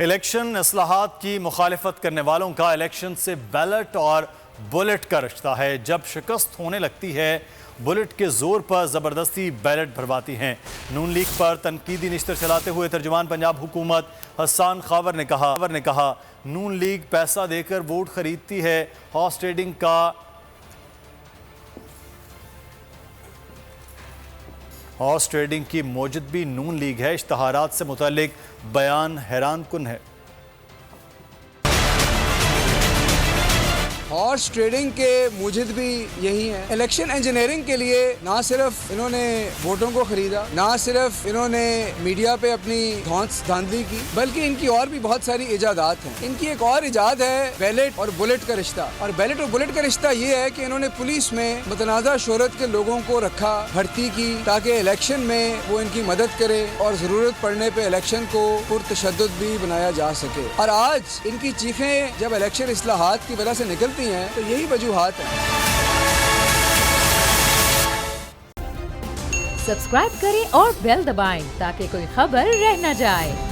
Election इस्लाहात की मुखालिफत करने वालों का इलेक्शन से बैलेट और बुलेट का रिश्ता है। जब शिकस्त होने लगती है, बुलेट के जोर पर जबरदस्ती बैलेट भरवाती हैं। नून लीग पर तनकीदी निश्तर चलाते हुए तर्जुमान पंजाब हुकूमत हसन खावर ने कहा नून लीग पैसा देकर वोट खरीदती है। हॉर्स ट्रेडिंग की मौजूदगी नून लीग है। इश्तहारात से मुतालिक बयान हैरान कुन है। हॉर्स ट्रेडिंग के मुजिद भी यही हैं। इलेक्शन इंजीनियरिंग के लिए ना सिर्फ इन्होंने वोटों को खरीदा, ना सिर्फ इन्होंने मीडिया पे अपनी धांधली की, बल्कि इनकी और भी बहुत सारी इजादात हैं। इनकी एक और इजाद है बैलेट और बुलेट का रिश्ता। और बैलेट और बुलेट का रिश्ता ये है कि इन्होंने पुलिस में मुतनाज़ा शोहरत के लोगों को रखा, भर्ती की, ताकि इलेक्शन में वो इनकी मदद करे और ज़रूरत पड़ने पर इलेक्शन को पुरतशद्दुद भी बनाया जा सके। और आज इनकी चीखें जब इलेक्शन इस्लाहात की वजह से निकलती हैं तो यही वजूहात है। सब्सक्राइब करें और बेल दबाएं ताकि कोई खबर रह न जाए।